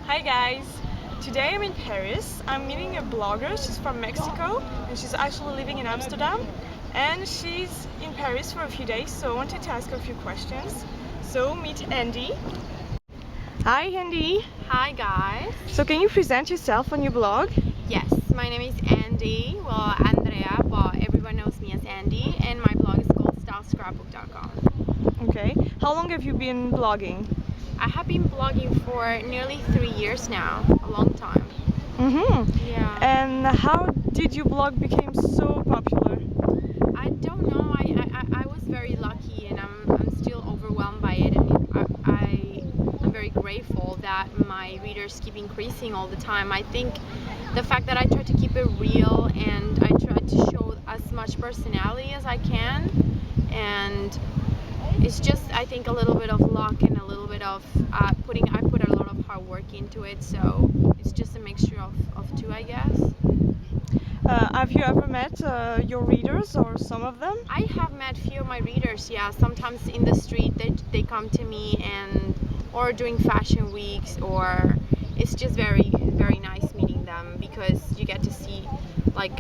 Hi guys! Today I'm in Paris. I'm meeting a blogger. She's from Mexico and she's actually living in Amsterdam. And she's in Paris for a few days, so I wanted to ask her a few questions. So meet Andy. Hi Andy! Hi guys. So can you present yourself on your blog? Yes, my name is Andy. Well, Andrea, but everyone knows me as Andy, and my blog is called stylescrapbook.com. Okay. How long have you been blogging? I have been blogging for nearly 3 years now, a long time. Yeah. And how did your blog become so popular? I don't know. I was very lucky, and I'm still overwhelmed by it, and I'm very grateful that my readers keep increasing all the time. I think the fact that I try to keep it real and I try to show as much personality as I can, and it's just, I think, a little bit of luck and a little bit of I put a lot of hard work into it, so it's just a mixture of two, I guess. Have you ever met your readers or some of them? I have met few of my readers, yeah. Sometimes in the street they come to me, and or during fashion weeks, or it's just very, very nice meeting them, because you get to see like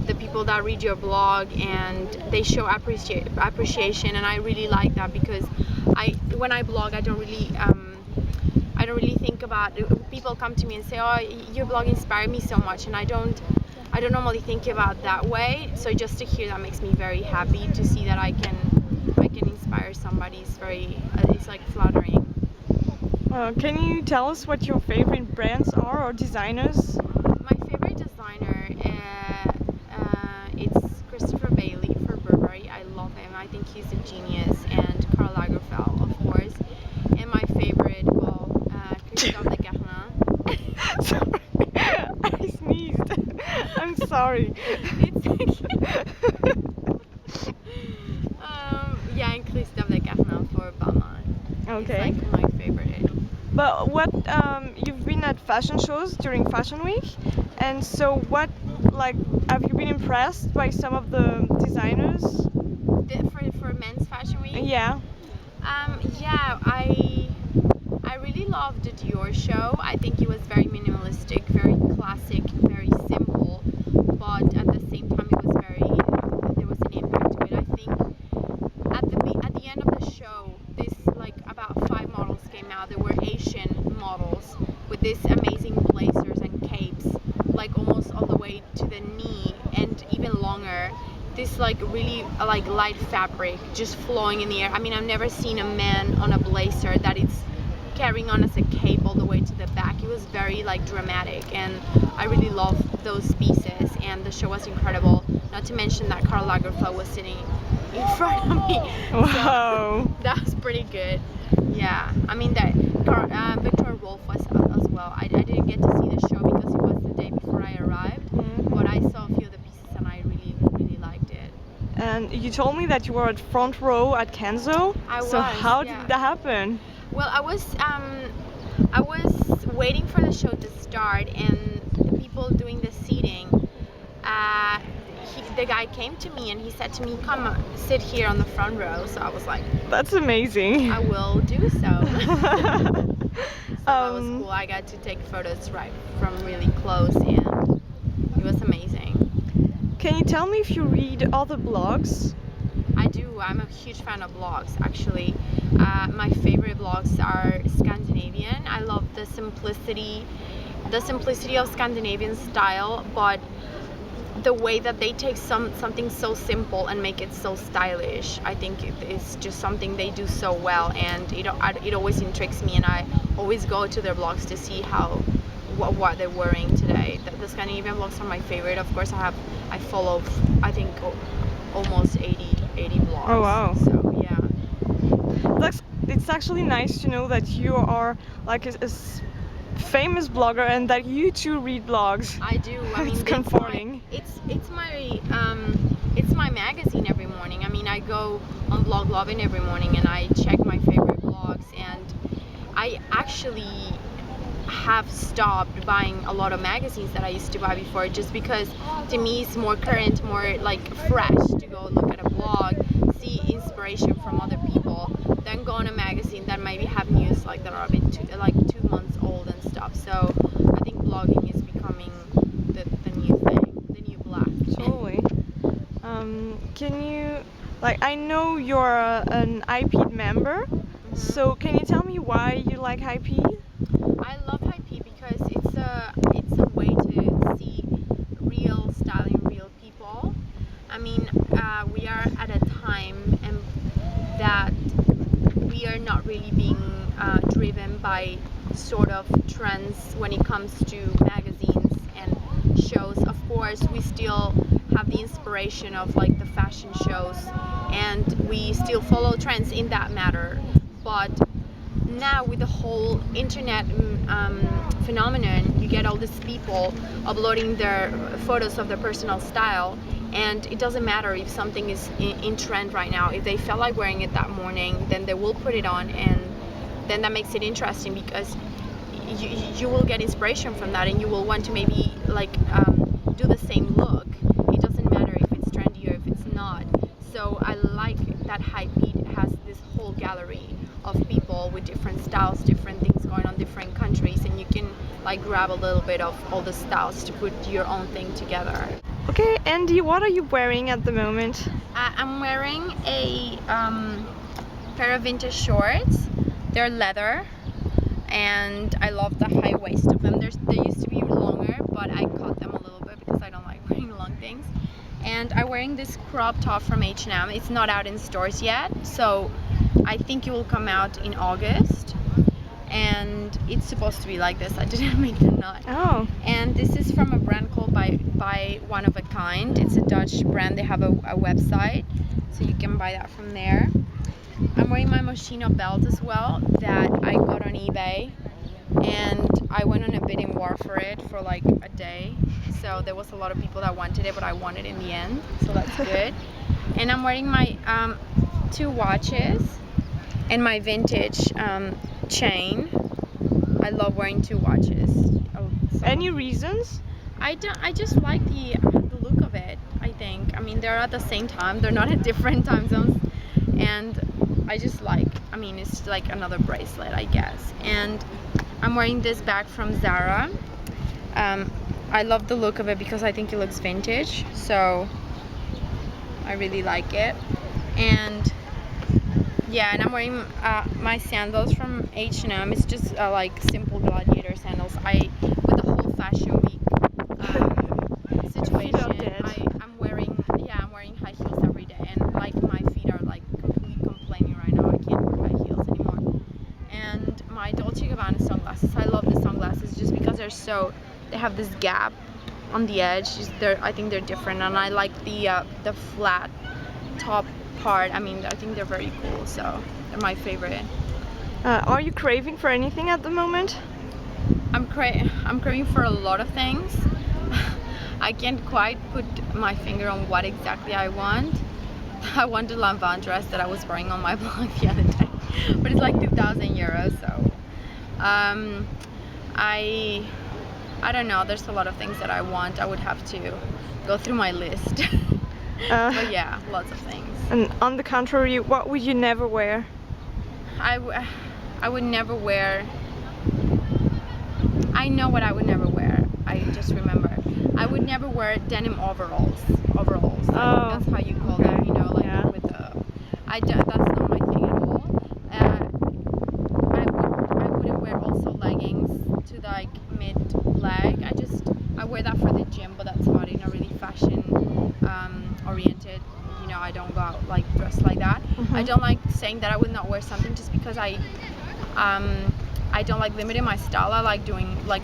the people that read your blog and they show appreciation, and I really like that, because when I blog I don't really think about, people come to me and say, oh, your blog inspired me so much, and I don't normally think about that way, so just to hear that makes me very happy, to see that I can inspire somebody. It's like flattering. Can you tell us what your favorite brands are or designers? My favorite designer, it's Christopher Bailey for Burberry. I love him. I think he's a genius. And Karl Lagerfeld, of course. And my favorite, well, Christophe de Carnin. Sorry, I sneezed. I'm sorry. It's yeah, and Christophe de Carnin for Balmain. Okay. It's like my favorite. But what you've been at fashion shows during Fashion Week, and so what, like, have you been impressed by some of the designers? For men's fashion week? Yeah. Yeah, I really loved the Dior show. I think it was very minimalistic, very classic, very simple, but at the same time it was there was an impact to it. I think at the end of the show, this, like, about 5 models came out. There were Asian models with these amazing blazers and capes, like almost all the way to the knee and even longer. This like really like light fabric just flowing in the air. I mean, I've never seen a man on a blazer that is carrying on as a cape all the way to the back. It was very like dramatic, and I really loved those pieces, and the show was incredible. Not to mention that Karl Lagerfeld was sitting in front of me. Wow. So that was pretty good. Yeah, I mean that Victor Wolf was as well. I didn't get to see the show because it was the day before I arrived, but I saw a few of the pieces and I really, really liked it. And you told me that you were at front row at Kenzo. I So was, how yeah. did that happen? Well, I was waiting for the show to start, and the people doing the seating, the guy came to me and he said to me, come sit here on the front row. So I was like, That's amazing. I will do so. So that was Um, cool. I got to take photos right from really close, and it was amazing. Can you tell me if you read other blogs? I do. I'm a huge fan of blogs, actually. My favorite blogs are Scandinavian. I love the simplicity of Scandinavian style, but the way that they take something so simple and make it so stylish. I think it's just something they do so well, and it always intrigues me, and I always go to their blogs to see what they're wearing today. The Scandinavian blogs are my favorite. Of course, I follow, I think, almost 80 blogs. Oh, wow. So yeah. It's actually nice to know that you are like a famous blogger and that you too read blogs. I do. I mean, It's comforting. It's my magazine every morning. I mean, I go on Blog Lovin' every morning and I check my favorite blogs, and I actually have stopped buying a lot of magazines that I used to buy before, just because to me it's more current, more like fresh to go look at a blog, see inspiration from other people, than go on a magazine that maybe have news like that are a bit 2 months old and stuff. So can you, like, I know you're an IPED member, so can you tell me why you like IPED? I love IP because it's a way to see real styling, real people. I mean, we are at a time and that we are not really being driven by sort of trends when it comes to magazines and shows. Of course, we still have the inspiration of like the fashion shows, and we still follow trends in that matter. But now with the whole internet phenomenon, you get all these people uploading their photos of their personal style, and it doesn't matter if something is in trend right now. If they felt like wearing it that morning, then they will put it on, and then that makes it interesting because you will get inspiration from that, and you will want to maybe like do the same look. It doesn't matter if it's trendy or if it's not. So I like that Hypebeat has this whole gallery of people with different styles, different things going on, different countries, and you can like grab a little bit of all the styles to put your own thing together. Okay, Andy, what are you wearing at the moment? I'm wearing a pair of vintage shorts. They're leather, and I love the high waist of them. They used to be longer, but I cut them a little bit because I don't like wearing long things. And I'm wearing this crop top from H&M. It's not out in stores yet, so I think it will come out in August. And it's supposed to be like this. I didn't make the knot. Oh. And this is from a brand called by One of a Kind. It's a Dutch brand. They have a website, so you can buy that from there. I'm wearing my Moschino belt as well that I got on eBay, and I went on a bidding war for it for like a day. So there was a lot of people that wanted it, but I won it in the end, so that's good. And I'm wearing my 2 watches and my vintage chain. I love wearing 2 watches. Any reasons? I just like the look of it, I think. I mean, they're at the same time, they're not at different time zones, and I just like, I mean, it's like another bracelet, I guess. And I'm wearing this bag from Zara. I love the look of it because I think it looks vintage, so I really like it. And yeah, and I'm wearing my sandals from H&M. It's just like simple gladiator sandals. With the whole fashion week situation, I'm wearing high heels every day, and like my feet are like completely complaining right now. I can't wear high heels anymore. And my Dolce & Gabbana sunglasses. I love the sunglasses just because they have this gap on the edge. I think they're different, and I like the flat top part. I mean, I think they're very cool, so they're my favorite. Are you craving for anything at the moment? I'm craving for a lot of things. I can't quite put my finger on what exactly I want. I want the Lanvin dress that I was wearing on my blog the other day, but it's like 2,000 euros, so I don't know, there's a lot of things that I want. I would have to go through my list. But yeah, lots of things. And on the contrary, what would you never wear? I would never wear, I know what I would never wear. I just remember. I would never wear denim overalls. Overalls. Oh. That's how you call them, you know, like Yeah. with the. That's not my thing at all. I wouldn't wear also leggings to like mid leg. I wear that for the gym, but that's about it. Not really fashion oriented. You know, I don't go out like dressed like that. I don't like saying that I would not wear something just because I don't like limiting my style. I like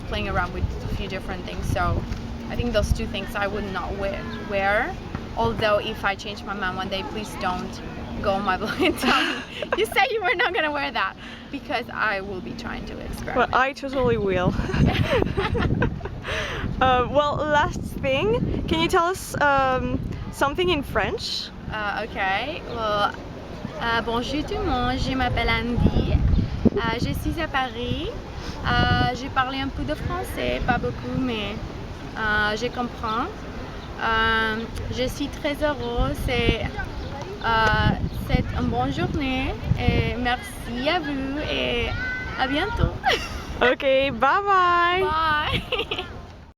playing around with a few different things. So I think those 2 things I would not wear. Although if I change my mind one day, please don't go on my blog and tell me you said you were not gonna wear that, because I will be trying to experiment. Well, I totally will. Well, last thing, can you tell us something in French? Ok. Well, bonjour tout le monde, je m'appelle Andy. Je suis à Paris. J'ai parlé un peu de français, pas beaucoup, mais je comprends. Je suis très heureuse. C'est une bonne journée. Et merci à vous et à bientôt. Okay, bye bye. Bye.